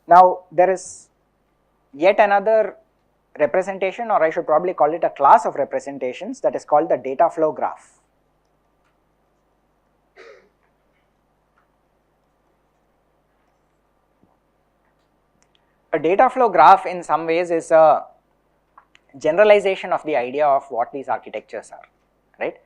Now there is yet another representation, or I should probably call it a class of representations, that is called the data flow graph. A data flow graph in some ways is a generalization of the idea of what these architectures are, right?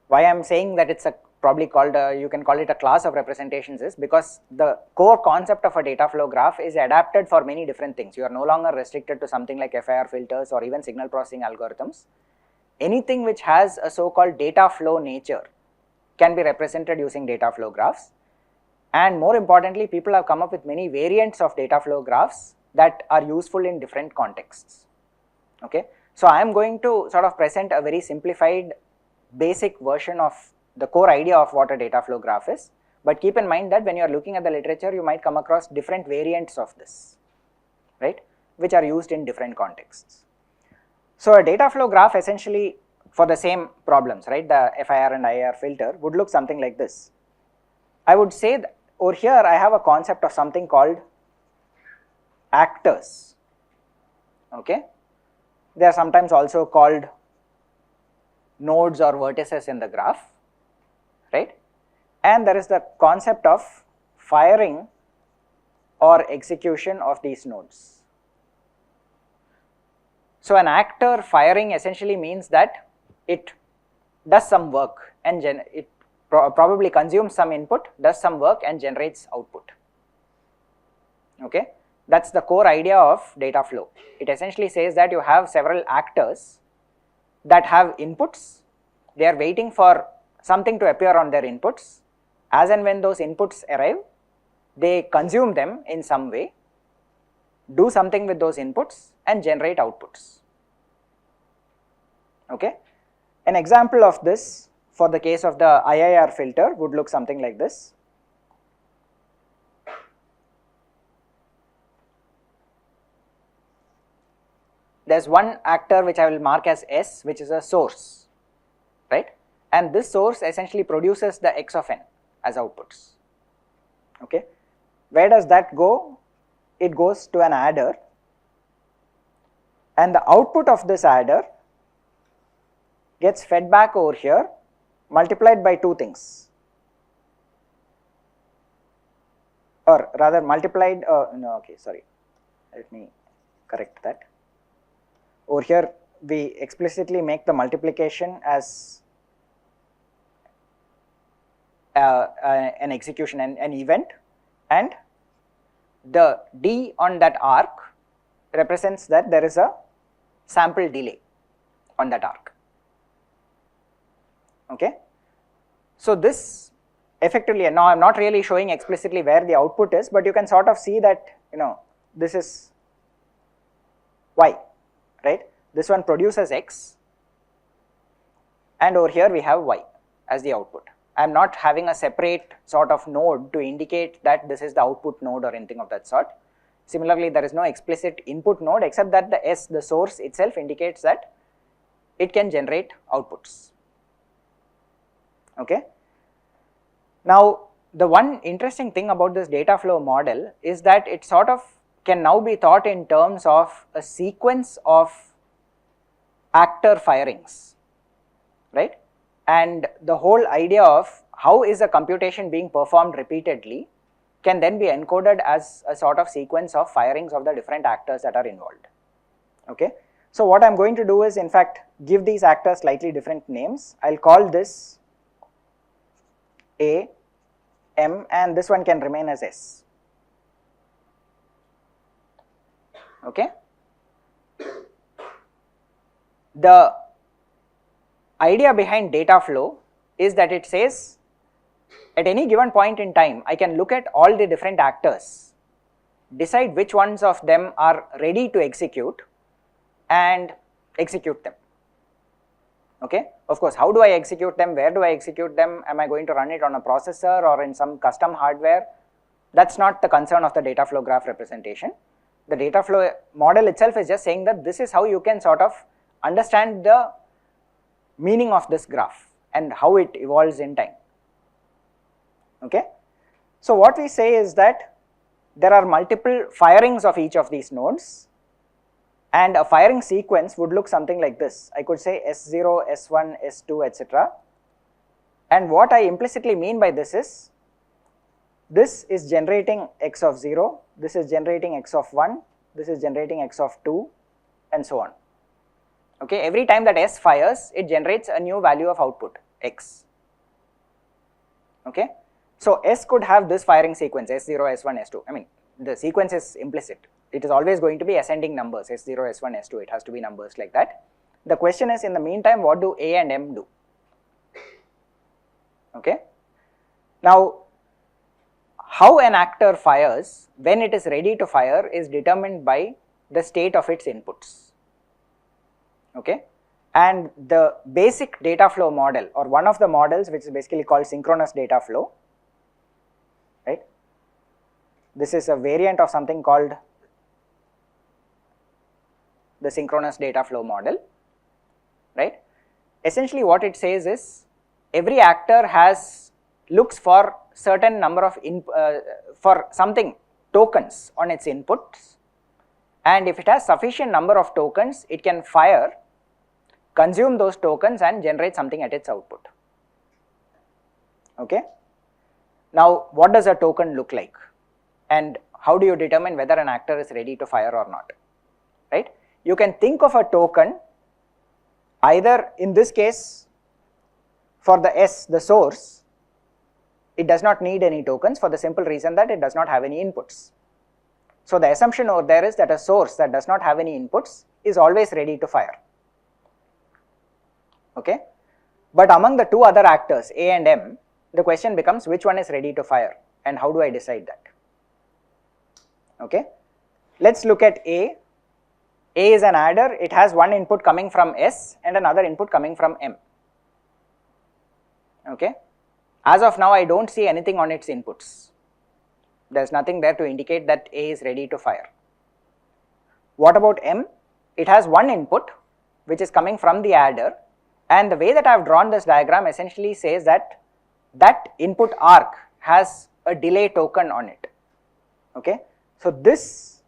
Why I am saying that it's a probably called you can call it a class of representations is because the core concept of a data flow graph is adapted for many different things. You are no longer restricted to something like FIR filters or even signal processing algorithms. Anything which has a so-called data flow nature can be represented using data flow graphs, and more importantly, people have come up with many variants of data flow graphs that are useful in different contexts. Okay, so I am going to sort of present a very simplified basic version of the core idea of what a data flow graph is, but keep in mind that when you are looking at the literature, you might come across different variants of this, right, which are used in different contexts. So a data flow graph essentially for the same problems, right, the FIR and IIR filter would look something like this. I would say that over here I have a concept of something called actors. Okay, they are sometimes also called nodes or vertices in the graph, right, and there is the concept of firing or execution of these nodes. So an actor firing essentially means that it does some work and it probably consumes some input, does some work and generates output. Okay, that's the core idea of data flow. It essentially says that you have several actors that have inputs, they are waiting for something to appear on their inputs. As and when those inputs arrive, they consume them in some way, do something with those inputs and generate outputs. Okay, an example of this for the case of the IIR filter would look something like this. There is one actor which I will mark as S, which is a source, right, and this source essentially produces the x of n as outputs. Okay, where does that go? It goes to an adder, and the output of this adder gets fed back over here, multiplied by two things, or rather multiplied, no, okay, sorry, let me correct that. Over here we explicitly make the multiplication as an execution, an event, and the D on that arc represents that there is a sample delay on that arc. Okay, so this effectively, now I am not really showing explicitly where the output is, but you can sort of see that, you know, this is Y, right, this one produces X and over here we have Y as the output. I am not having a separate sort of node to indicate that this is the output node or anything of that sort. Similarly, there is no explicit input node except that the S, the source itself, indicates that it can generate outputs. Okay. Now the one interesting thing about this data flow model is that it sort of can now be thought in terms of a sequence of actor firings, right, and the whole idea of how is a computation being performed repeatedly can then be encoded as a sort of sequence of firings of the different actors that are involved. Okay, so what I am going to do is in fact give these actors slightly different names. I will call this A, M, and this one can remain as S. Okay, the idea behind data flow is that it says at any given point in time I can look at all the different actors, decide which ones of them are ready to execute and execute them. Okay, of course, how do I execute them, where do I execute them, am I going to run it on a processor or in some custom hardware? That is not the concern of the data flow graph representation. The data flow model itself is just saying that this is how you can sort of understand the meaning of this graph and how it evolves in time. Okay, so what we say is that there are multiple firings of each of these nodes, and a firing sequence would look something like this. I could say S0, S1, S2, etc. And what I implicitly mean by this is generating x of 0, this is generating x of 1, this is generating x of 2, and so on. Okay, every time that S fires, it generates a new value of output, x. Okay, so S could have this firing sequence, S0, S1, S2. I mean, the sequence is implicit. It is always going to be ascending numbers, S0, S1, S2. It has to be numbers like that. The question is, in the meantime, what do A and M do? Okay. Now, how an actor fires when it is ready to fire is determined by the state of its inputs. Okay. And the basic data flow model, or one of the models, which is basically called synchronous data flow, right? This is a variant of something called the synchronous data flow model, right? Essentially what it says is, every actor looks for certain number of for something tokens on its inputs, and if it has sufficient number of tokens, it can fire, consume those tokens and generate something at its output. Okay. Now, what does a token look like, and how do you determine whether an actor is ready to fire or not, right? You can think of a token either, in this case, for the S, the source, it does not need any tokens for the simple reason that it does not have any inputs. So the assumption over there is that a source that does not have any inputs is always ready to fire. Okay. But among the two other actors, A and M, the question becomes which one is ready to fire, and how do I decide that? Okay. Let's look at A. A is an adder. It has one input coming from S and another input coming from M. Okay. As of now, I don't see anything on its inputs. There is nothing there to indicate that A is ready to fire. What about M? It has one input which is coming from the adder, and the way that I have drawn this diagram essentially says that that input arc has a delay token on it. Okay. So this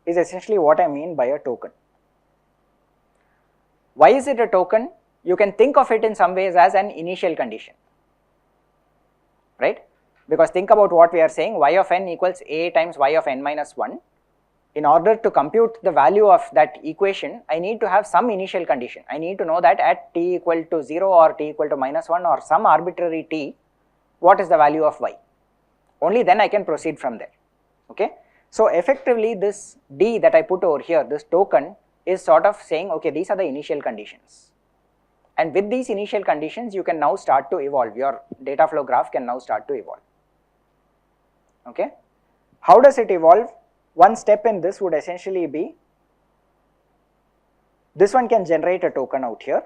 is essentially what I mean by a token. Why is it a token? You can think of it in some ways as an initial condition, right? Because think about what we are saying, y of n equals a times y of n minus 1. In order to compute the value of that equation, I need to have some initial condition. I need to know that at t equal to 0 or t equal to minus 1 or some arbitrary t, what is the value of y? Only then I can proceed from there. Okay. So effectively this d that I put over here, this token, is sort of saying, okay, these are the initial conditions. And with these initial conditions, you can now start to evolve. Your data flow graph can now start to evolve. Okay. How does it evolve? One step in this would essentially be, this one can generate a token out here.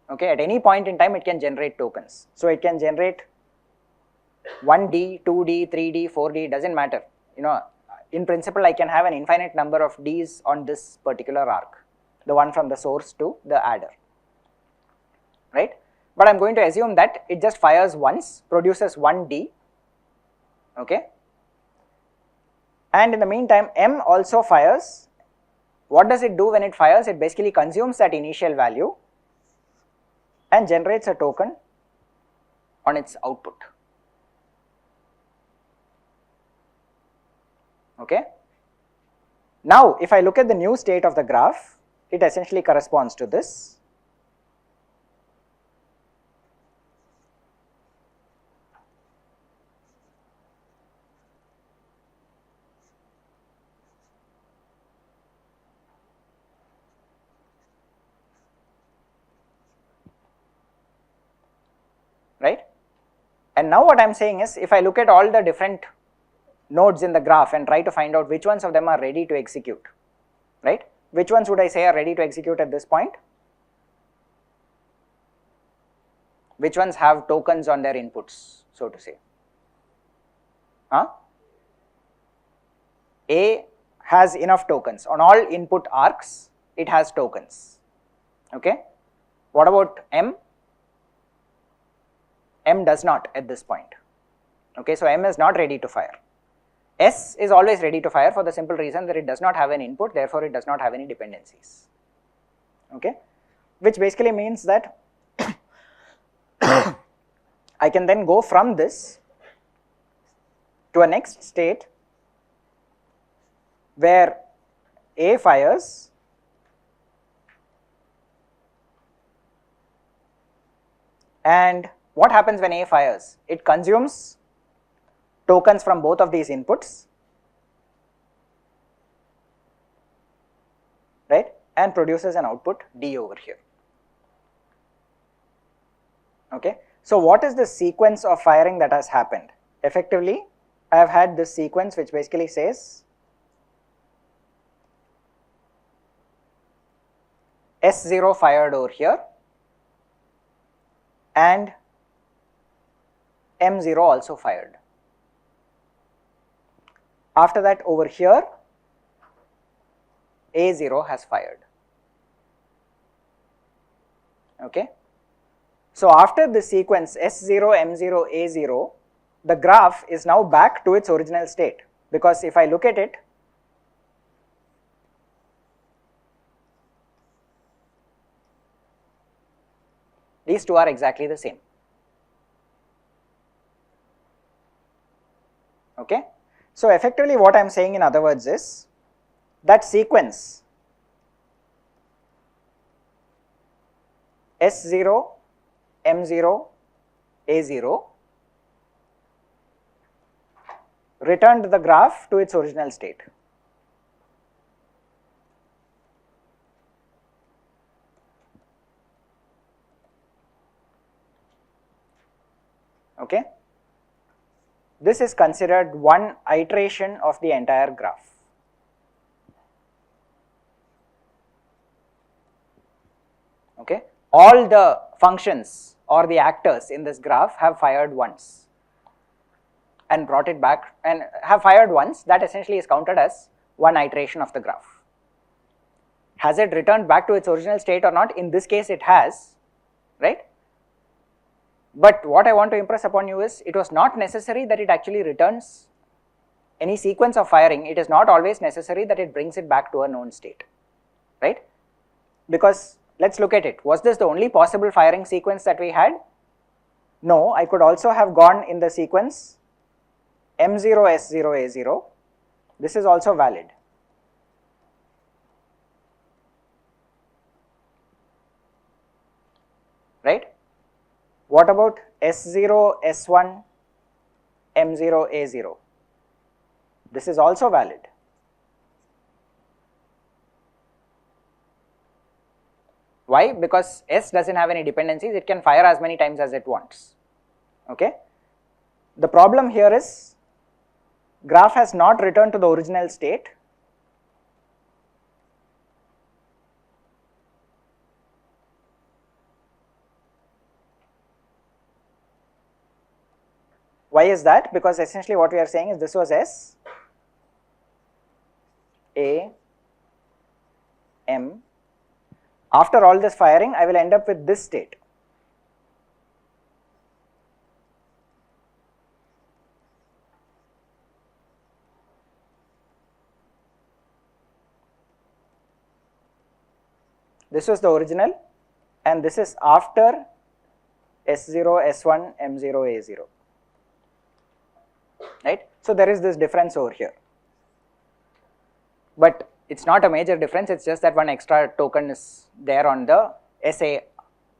Okay. At any point in time, it can generate tokens. So it can generate 1D, 2D, 3D, 4D, doesn't matter. You know, in principle, I can have an infinite number of Ds on this particular arc, the one from the source to the adder, right? But I am going to assume that it just fires once, produces 1D, okay? And in the meantime, M also fires. What does it do when it fires? It basically consumes that initial value and generates a token on its output. Okay. Now, if I look at the new state of the graph, it essentially corresponds to this. Right. And now what I am saying is, if I look at all the different nodes in the graph and try to find out which ones of them are ready to execute, right? Which ones would I say are ready to execute at this point? Which ones have tokens on their inputs, so to say? A has enough tokens. On all input arcs, it has tokens. Okay. What about M? M does not at this point. Okay, so M is not ready to fire. S is always ready to fire for the simple reason that it does not have an input, therefore it does not have any dependencies, okay, which basically means that I can then go from this to a next state where A fires and what happens when A fires? It consumes tokens from both of these inputs, right, and produces an output D over here, okay. So what is the sequence of firing that has happened? Effectively, I have had this sequence which basically says S0 fired over here and M0 also fired. After that, over here A0 has fired, okay. So after this sequence S0, M0, A0, the graph is now back to its original state, because if I look at it, these two are exactly the same, okay. So effectively what I am saying in other words is that sequence S0, M0, A0 returned the graph to its original state. Okay. This is considered one iteration of the entire graph. Okay. All the functions or the actors in this graph have fired once and brought it back, and have fired once. That essentially is counted as one iteration of the graph. Has it returned back to its original state or not? In this case it has, right? But what I want to impress upon you is it was not necessary that it actually returns any sequence of firing. It is not always necessary that it brings it back to a known state, right? Because let's look at it. Was this the only possible firing sequence that we had? No, I could also have gone in the sequence M0, S0, A0. This is also valid. Right? What about S0, S1, M0, A0? This is also valid. Why? Because S doesn't have any dependencies, it can fire as many times as it wants. Okay? The problem here is graph has not returned to the original state. Why is that? Because essentially what we are saying is this was S, A, M. After all this firing, I will end up with this state. This was the original, and this is after S0, S1, M0, A0, right? So there is this difference over here, but it's not a major difference, it's just that one extra token is there on the SA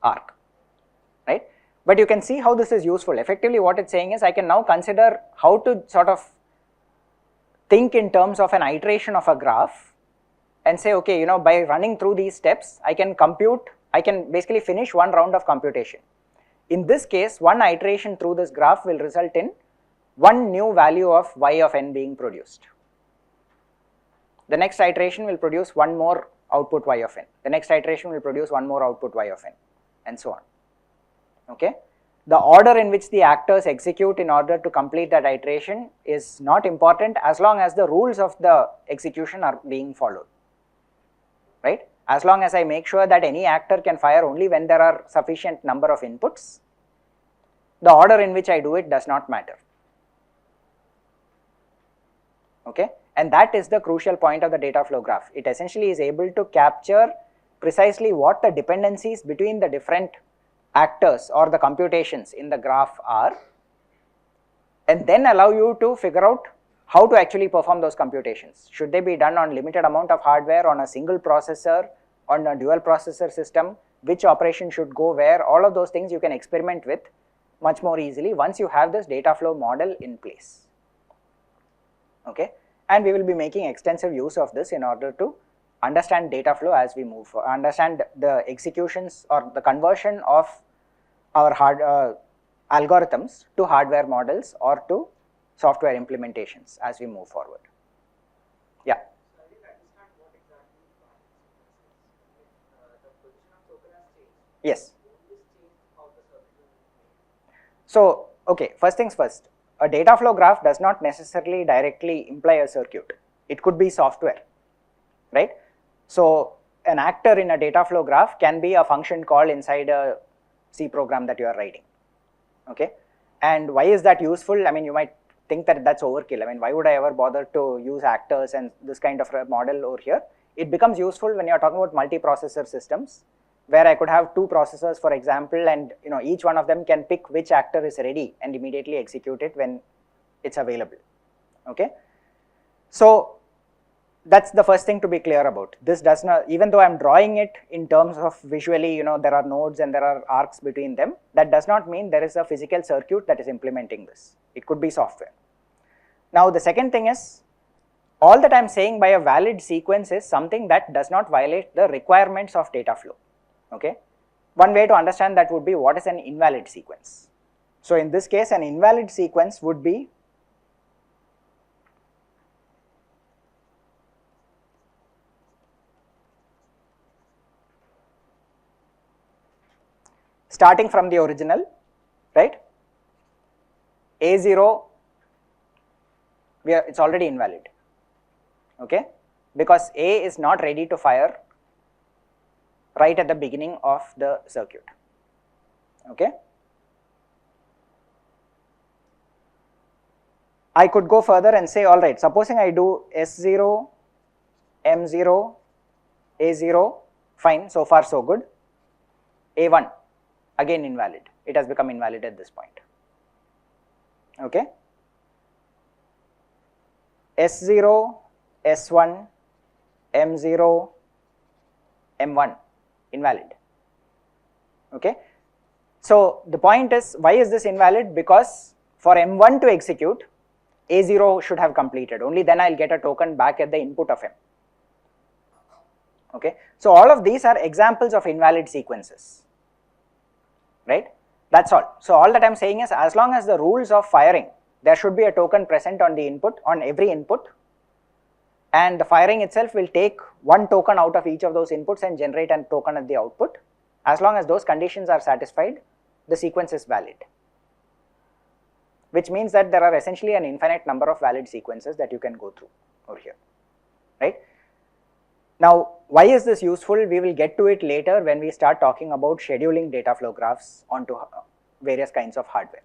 arc, right? But you can see how this is useful. Effectively what it's saying is I can now consider how to sort of think in terms of an iteration of a graph and say, okay, you know, by running through these steps, I can basically finish one round of computation. In this case, one iteration through this graph will result in one new value of y of n being produced. The next iteration will produce one more output y of n. The next iteration will produce one more output y of n, and so on. Okay? The order in which the actors execute in order to complete that iteration is not important as long as the rules of the execution are being followed. Right? As long as I make sure that any actor can fire only when there are sufficient number of inputs, the order in which I do it does not matter. okay, and that is the crucial point of the data flow graph. It essentially is able to capture precisely what the dependencies between the different actors or the computations in the graph are, and then allow you to figure out how to actually perform those computations. Should they be done on limited amount of hardware, on a single processor, on a dual processor system, which operation should go where, all of those things you can experiment with much more easily once you have this data flow model in place, okay. And we will be making extensive use of this in order to understand data flow as we move forward, understand the executions or the conversion of our algorithms to hardware models or to software implementations as we move forward. Yeah. So I didn't understand what exactly the position of token has changed. Yes. Won't this change how the circuit will be made? So, okay, first things first, a data flow graph does not necessarily directly imply a circuit. It could be software, right? So, an actor in a data flow graph can be a function call inside a C program that you are writing, okay. And why is that useful? I mean, you might think that that's overkill. I mean, why would I ever bother to use actors and this kind of a model over here? It becomes useful when you are talking about multi-processor systems, where I could have two processors, for example, and each one of them can pick which actor is ready and immediately execute it when it's available, okay. So that's the first thing to be clear about. This does not, even though I'm drawing it in terms of visually, there are nodes and there are arcs between them, that does not mean there is a physical circuit that is implementing this. It could be software. Now the second thing is, all that I'm saying by a valid sequence is something that does not violate the requirements of data flow, okay. One way to understand that would be, what is an invalid sequence? So in this case, an invalid sequence would be starting from the original, right? A0, it's already invalid, okay, because A is not ready to fire right at the beginning of the circuit, okay. I could go further and say, all right, supposing I do S0, M0, A0, fine, so far so good. A1, again invalid, it has become invalid at this point, okay. S0, S1, M0, M1, invalid, okay. So the point is, why is this invalid? Because for M1 to execute, A0 should have completed, only then I'll get a token back at the input of M, okay. So all of these are examples of invalid sequences, right? That's all. So all that I'm saying is, as long as the rules of firing, there should be a token present on the input, on every input, and the firing itself will take one token out of each of those inputs and generate a token at the output. As long as those conditions are satisfied, the sequence is valid, which means that there are essentially an infinite number of valid sequences that you can go through over here, right? Now, why is this useful? We will get to it later when we start talking about scheduling data flow graphs onto various kinds of hardware.